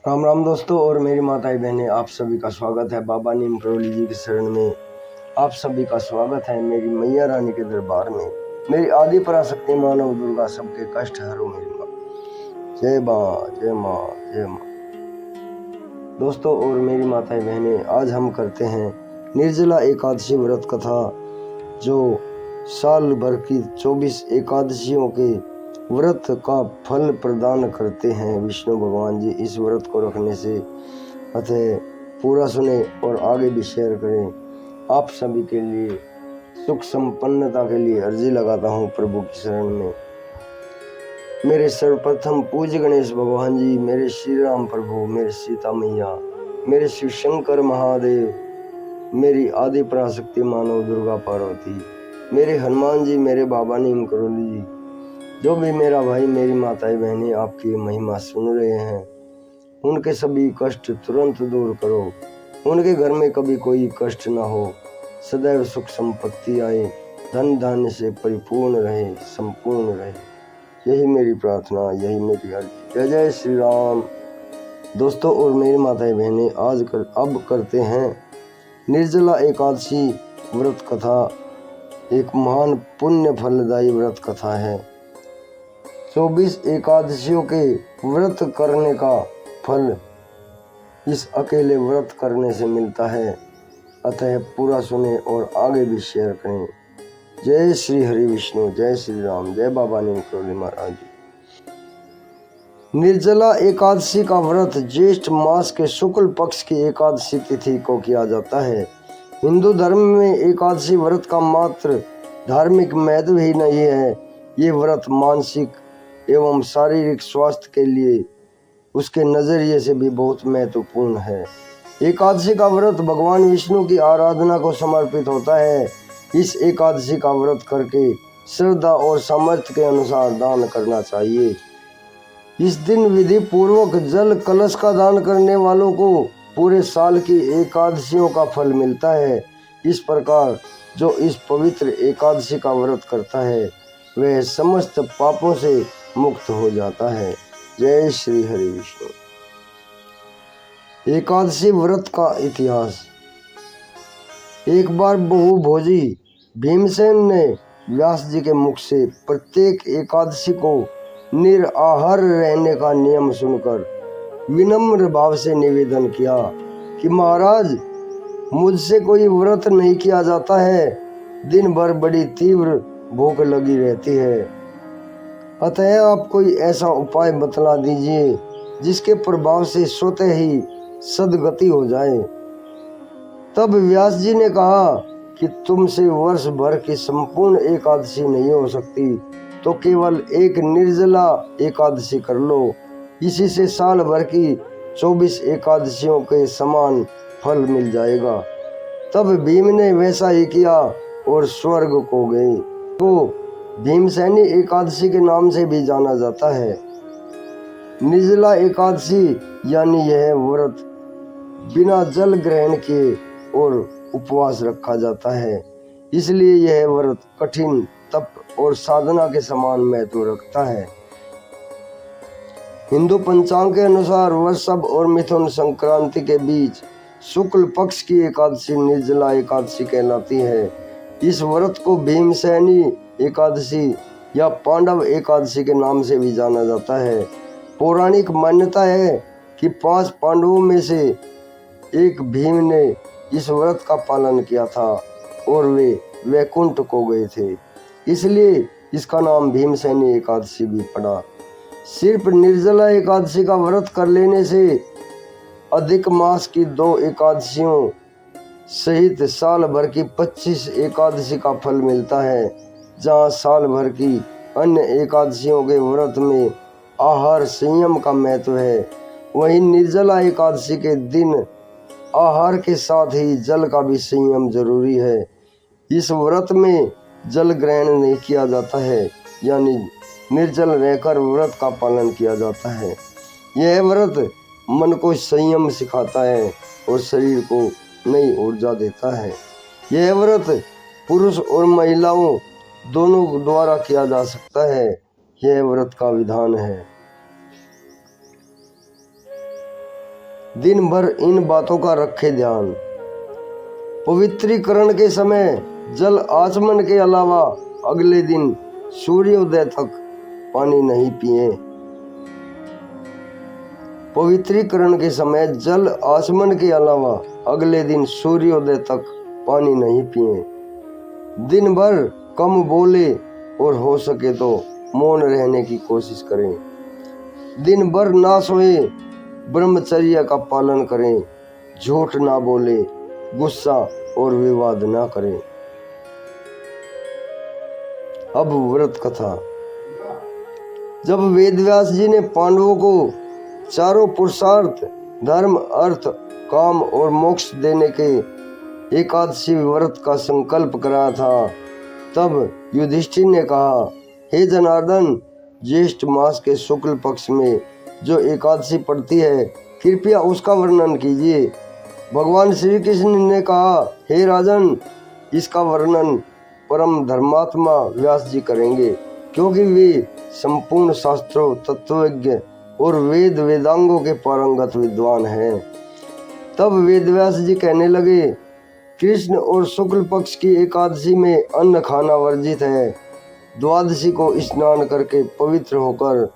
राम राम दोस्तों और मेरी माताएं बहनें, आप सभी का स्वागत है बाबा नीम करोली जी के शरण में। आप सभी का स्वागत है मेरी मैया रानी के दरबार में। मेरी आदि पराशक्ति मानव दुर्गा सबके कष्ट हरो मेरी माँ। जय माँ जय माँ जय माँ। दोस्तों और मेरी माताएं बहनें, आज हम करते हैं निर्जला एकादशी व्रत कथा, जो साल भर की 24 एकादशियों के व्रत का फल प्रदान करते हैं विष्णु भगवान जी। इस व्रत को रखने से अतः पूरा सुने और आगे भी शेयर करें। आप सभी के लिए सुख संपन्नता के लिए अर्जी लगाता हूँ प्रभु की शरण में। मेरे सर्वप्रथम पूज्य गणेश भगवान जी, मेरे श्री राम प्रभु, मेरे सीता मैया, मेरे शिव शंकर महादेव, मेरी आदि पराशक्ति मानव दुर्गा पार्वती, मेरे हनुमान जी, मेरे बाबा नीम करोली जी, जो भी मेरा भाई मेरी माताएं बहनें आपकी महिमा सुन रहे हैं, उनके सभी कष्ट तुरंत दूर करो। उनके घर में कभी कोई कष्ट ना हो, सदैव सुख संपत्ति आए, धन धान्य से परिपूर्ण रहे, संपूर्ण रहे। यही मेरी प्रार्थना, यही मेरी अर्जी। जय जय श्री राम। दोस्तों और मेरी माताएं बहनें, अब करते हैं निर्जला एकादशी व्रत कथा। एक महान पुण्य फलदायी व्रत कथा है। 24 एकादशियों के व्रत करने का फल इस अकेले व्रत करने से मिलता है, अतः पूरा सुने और आगे भी शेयर करें। जय श्री हरि विष्णु, जय श्री राम, जय बाबा नीम करोली महाराज जी। निर्जला एकादशी का व्रत ज्येष्ठ मास के शुक्ल पक्ष की एकादशी तिथि को किया जाता है। हिंदू धर्म में एकादशी व्रत का मात्र धार्मिक महत्व ही नहीं है, ये व्रत मानसिक एवं शारीरिक स्वास्थ्य के लिए उसके नजरिए से भी बहुत महत्वपूर्ण है। एकादशी का व्रत भगवान विष्णु की आराधना को समर्पित होता है। इस एकादशी का व्रत करके श्रद्धा और सामर्थ्य के अनुसार दान करना चाहिए। इस दिन विधि पूर्वक जल कलश का दान करने वालों को पूरे साल की एकादशियों का फल मिलता है। इस प्रकार जो इस पवित्र एकादशी का व्रत करता है वह समस्त पापों से मुक्त हो जाता है। जय श्री हरि विष्णु। एकादशी व्रत का इतिहास। एक बार बहु भोजी भीमसेन ने व्यास जी के मुख से प्रत्येक एकादशी को निराहार रहने का नियम सुनकर विनम्र भाव से निवेदन किया कि महाराज, मुझसे कोई व्रत नहीं किया जाता है, दिन भर बड़ी तीव्र भूख लगी रहती है, अतः आप कोई ऐसा उपाय बतला दीजिए जिसके प्रभाव से स्वतः ही सद्गति हो जाए। तब व्यास जी ने कहा कि तुमसे वर्ष भर की संपूर्ण एकादशी नहीं हो सकती, तो केवल एक निर्जला एकादशी कर लो, इसी से साल भर की 24 एकादशियों के समान फल मिल जाएगा। तब भीम ने वैसा ही किया और स्वर्ग को गए। तो भीमसेनी एकादशी के नाम से भी जाना जाता है। निर्जला एकादशी यानी यह व्रत बिना जल ग्रहण किए और उपवास रखा जाता है, इसलिए यह व्रत कठिन तप और साधना के समान महत्व रखता है। हिंदू पंचांग के अनुसार वृषभ और मिथुन संक्रांति के बीच शुक्ल पक्ष की एकादशी निर्जला एकादशी कहलाती है। इस व्रत को भीमसेनी एकादशी या पांडव एकादशी के नाम से भी जाना जाता है। पौराणिक मान्यता है कि 5 पांडवों में से एक भीम ने इस व्रत का पालन किया था और वे वैकुंठ को गए थे, इसलिए इसका नाम भीमसेनी एकादशी भी पड़ा। सिर्फ निर्जला एकादशी का व्रत कर लेने से अधिक मास की 2 एकादशियों सहित साल भर की 25 एकादशी का फल मिलता है। जहाँ साल भर की अन्य एकादशियों के व्रत में आहार संयम का महत्व है, वहीं निर्जला एकादशी के दिन आहार के साथ ही जल का भी संयम जरूरी है। इस व्रत में जल ग्रहण नहीं किया जाता है, यानी निर्जल रहकर व्रत का पालन किया जाता है। यह व्रत मन को संयम सिखाता है और शरीर को नई ऊर्जा देता है। यह व्रत पुरुष और महिलाओं दोनों द्वारा किया जा सकता है। यह व्रत का विधान है। दिन भर इन बातों का रखे ध्यान। पवित्रीकरण के समय जल आचमन के अलावा अगले दिन सूर्योदय तक पानी नहीं पिए। पवित्रीकरण के समय जल आचमन के अलावा अगले दिन सूर्योदय तक पानी नहीं पिए। दिन भर कम बोले और हो सके तो मौन रहने की कोशिश करें। दिन भर ना सोए, ब्रह्मचर्य का पालन करें। झूठ ना बोले, गुस्सा और विवाद ना करें। अब व्रत कथा। जब वेदव्यास जी ने पांडवों को चारों पुरुषार्थ धर्म, अर्थ, काम और मोक्ष देने के एकादशी व्रत का संकल्प कराया था, तब युधिष्ठिर ने कहा, हे जनार्दन, ज्येष्ठ मास के शुक्ल पक्ष में जो एकादशी पड़ती है, कृपया उसका वर्णन कीजिए। भगवान श्री कृष्ण ने कहा, हे राजन, इसका वर्णन परम धर्मात्मा व्यास जी करेंगे, क्योंकि वे संपूर्ण शास्त्रों, तत्वज्ञ और वेद वेदांगों के पारंगत विद्वान हैं। तब वेदव्यास जी कहने लगे, कृष्ण और शुक्ल पक्ष की एकादशी में अन्न खाना वर्जित है। द्वादशी को स्नान करके पवित्र होकर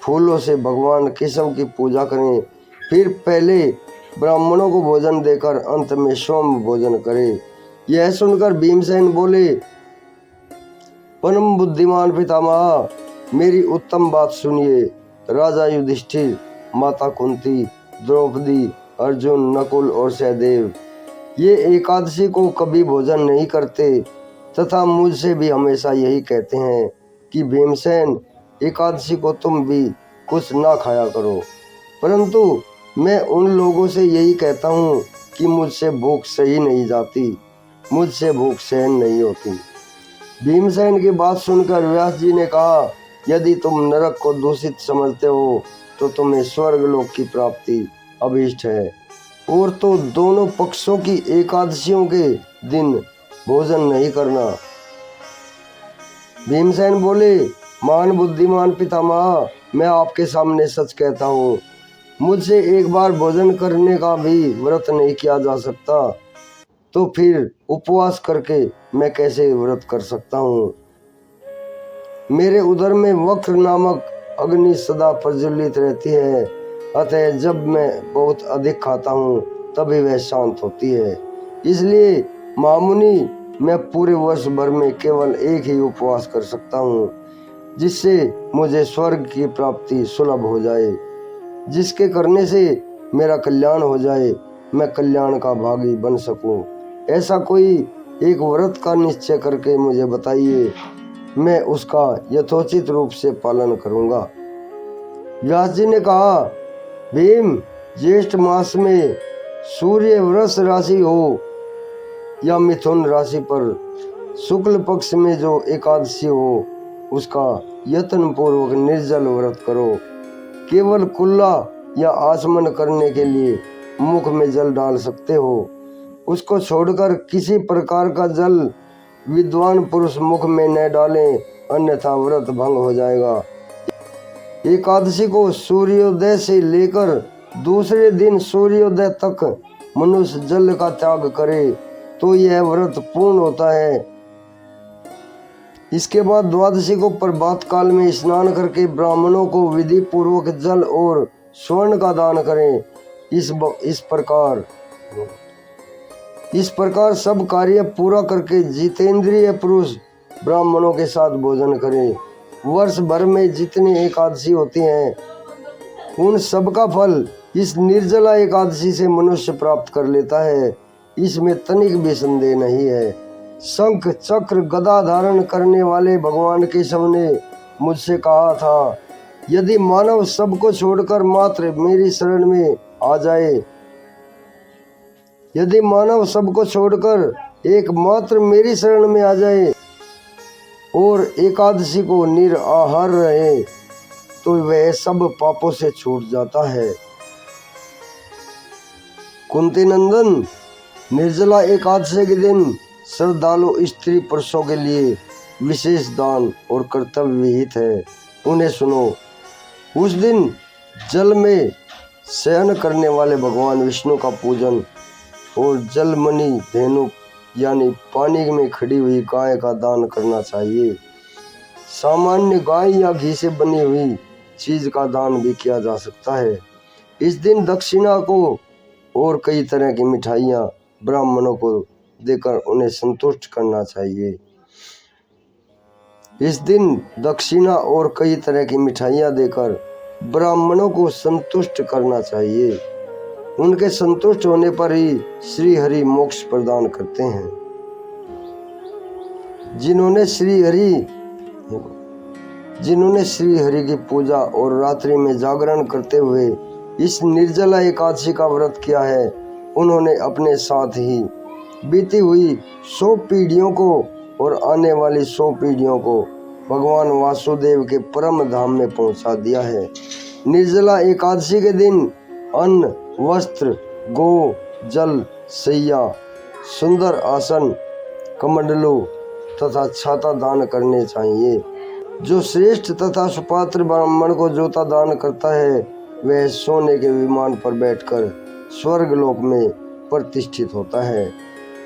फूलों से भगवान केशव की पूजा करें। फिर पहले ब्राह्मणों को भोजन देकर अंत में स्वयं भोजन करें। यह सुनकर भीमसेन बोले, परम बुद्धिमान पितामह, मेरी उत्तम बात सुनिए। राजा युधिष्ठिर, माता कुंती, द्रौपदी, अर्जुन, नकुल और सहदेव ये एकादशी को कभी भोजन नहीं करते तथा मुझसे भी हमेशा यही कहते हैं कि भीमसेन, एकादशी को तुम भी कुछ ना खाया करो। परंतु मैं उन लोगों से यही कहता हूँ कि मुझसे भूख सही नहीं जाती, मुझसे भूख सहन नहीं होती। भीमसेन की बात सुनकर व्यास जी ने कहा, यदि तुम नरक को दूषित समझते हो तो तुम्हें स्वर्गलोक की प्राप्ति अभीष्ट है, और तो दोनों पक्षों की एकादशियों के दिन भोजन नहीं करना। भीमसेन बोले, महान बुद्धिमान पितामह, मैं आपके सामने सच कहता हूँ, मुझसे एक बार भोजन करने का भी व्रत नहीं किया जा सकता, तो फिर उपवास करके मैं कैसे व्रत कर सकता हूँ। मेरे उदर में वक्र नामक अग्नि सदा प्रज्वलित रहती है, अतः जब मैं बहुत अधिक खाता हूँ तभी वह शांत होती है। इसलिए महामुनि, मैं पूरे वर्ष भर में केवल एक ही उपवास कर सकता हूँ, जिससे मुझे स्वर्ग की प्राप्ति सुलभ हो जाए, जिसके करने से मेरा कल्याण हो जाए, मैं कल्याण का भागी बन सकूं। ऐसा कोई एक व्रत का निश्चय करके मुझे बताइए, मैं उसका यथोचित रूप से पालन करूंगा। व्यास जी ने कहा, भीम, ज्येष्ठ मास में सूर्य वृष राशि हो या मिथुन राशि पर शुक्ल पक्ष में जो एकादशी हो, उसका यत्न पूर्वक निर्जल व्रत करो। केवल कुल्ला या आचमन करने के लिए मुख में जल डाल सकते हो, उसको छोड़कर किसी प्रकार का जल विद्वान पुरुष मुख में न डालें, अन्यथा व्रत भंग हो जाएगा। एकादशी को सूर्योदय से लेकर दूसरे दिन सूर्योदय तक मनुष्य जल का त्याग करे तो यह व्रत पूर्ण होता है। इसके बाद द्वादशी को प्रभात काल में स्नान करके ब्राह्मणों को विधि पूर्वक जल और स्वर्ण का दान करें। इस प्रकार सब कार्य पूरा करके जितेंद्रिय पुरुष ब्राह्मणों के साथ भोजन करें। वर्ष भर में जितनी एकादशी होती हैं, उन सब का फल इस निर्जला एकादशी से मनुष्य प्राप्त कर लेता है, इसमें तनिक भी संदेह नहीं है। शंख चक्र गदा धारण करने वाले भगवान केशव ने मुझसे कहा था, यदि मानव सबको छोड़कर मात्र मेरी शरण में आ जाए, यदि मानव सबको छोड़कर एकमात्र मेरी शरण में आ जाए और एकादशी को निराहार रहे, तो वह सब पापों से छूट जाता है। कुंती नंदन, निर्जला एकादशी के दिन श्रद्धालु स्त्री पुरुषों के लिए विशेष दान और कर्तव्य विहित है, उन्हें सुनो। उस दिन जल में शयन करने वाले भगवान विष्णु का पूजन और जलमणि धेनु यानी पानी में खड़ी हुई गाय का दान करना चाहिए। सामान्य गाय या घी से बनी हुई चीज का दान भी किया जा सकता है। इस दिन दक्षिणा को और कई तरह की मिठाइयाँ ब्राह्मणों को देकर उन्हें संतुष्ट करना चाहिए। इस दिन दक्षिणा और कई तरह की मिठाइयाँ देकर ब्राह्मणों को संतुष्ट करना चाहिए। उनके संतुष्ट होने पर ही श्री हरि मोक्ष प्रदान करते हैं। जिन्होंने श्री हरि की पूजा और रात्रि में जागरण करते हुए इस निर्जला एकादशी का व्रत किया है, उन्होंने अपने साथ ही बीती हुई 100 पीढ़ियों को और आने वाली 100 पीढ़ियों को भगवान वासुदेव के परम धाम में पहुंचा दिया है। निर्जला एकादशी के दिन अन्न, वस्त्र, गो, जल, सैया, सुंदर आसन, कमंडलू तथा छाता दान करने चाहिए। जो श्रेष्ठ तथा सुपात्र ब्राह्मण को जोता दान करता है, वह सोने के विमान पर बैठकर स्वर्ग लोक में प्रतिष्ठित होता है।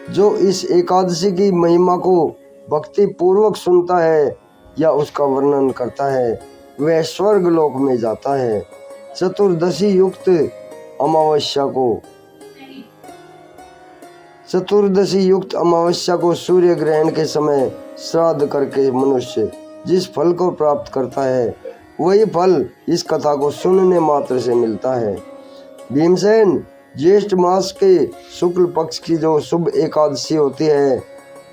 जो इस एकादशी की महिमा को भक्ति पूर्वक सुनता है या उसका वर्णन करता है, वह स्वर्ग लोक में जाता है। चतुर्दशी युक्त अमावस्या को सूर्य ग्रहण के समय श्राद्ध करके मनुष्य जिस फल को प्राप्त करता है, वही फल इस कथा को सुनने मात्र से मिलता है। भीमसेन, ज्येष्ठ मास के शुक्ल पक्ष की जो शुभ एकादशी होती है,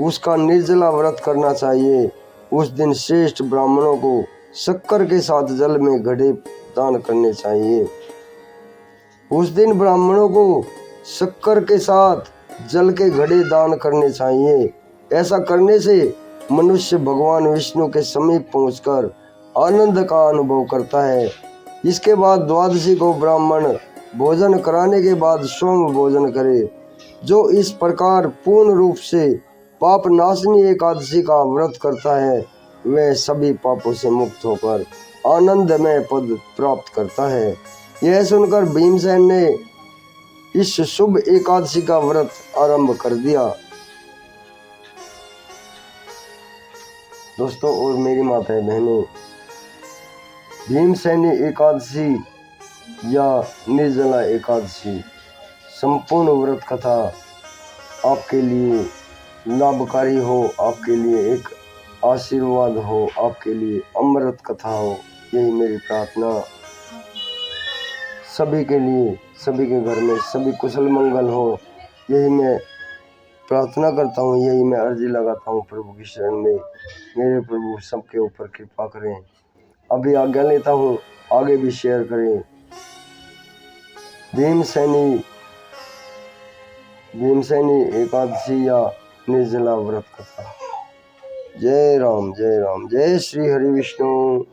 उसका निर्जला व्रत करना चाहिए। उस दिन श्रेष्ठ ब्राह्मणों को शक्कर के साथ जल में घड़े दान करने चाहिए। उस दिन ब्राह्मणों को शक्कर के साथ जल के घड़े दान करने चाहिए। ऐसा करने से मनुष्य भगवान विष्णु के समीप पहुंचकर आनंद का अनुभव करता है। इसके बाद द्वादशी को ब्राह्मण भोजन कराने के बाद स्वयं भोजन करे। जो इस प्रकार पूर्ण रूप से पाप नाशनी एकादशी का व्रत करता है, वह सभी पापों से मुक्त होकर आनंदमय पद प्राप्त करता है। यह सुनकर भीमसेन ने इस शुभ एकादशी का व्रत आरंभ कर दिया। दोस्तों और मेरी माताएं बहनों, भीमसेनी एकादशी या निर्जला एकादशी संपूर्ण व्रत कथा आपके लिए लाभकारी हो, आपके लिए एक आशीर्वाद हो, आपके लिए अमृत कथा हो, यही मेरी प्रार्थना। सभी के लिए, सभी के घर में सभी कुशल मंगल हो, यही मैं प्रार्थना करता हूँ, यही मैं अर्जी लगाता हूँ प्रभु की शरण में। मेरे प्रभु सबके ऊपर कृपा करें। अभी आज्ञा लेता हूँ, आगे भी शेयर करें। भीमसेनी एकादशी या निर्जला व्रत कथा। जय राम, जय राम, जय श्री हरि विष्णु।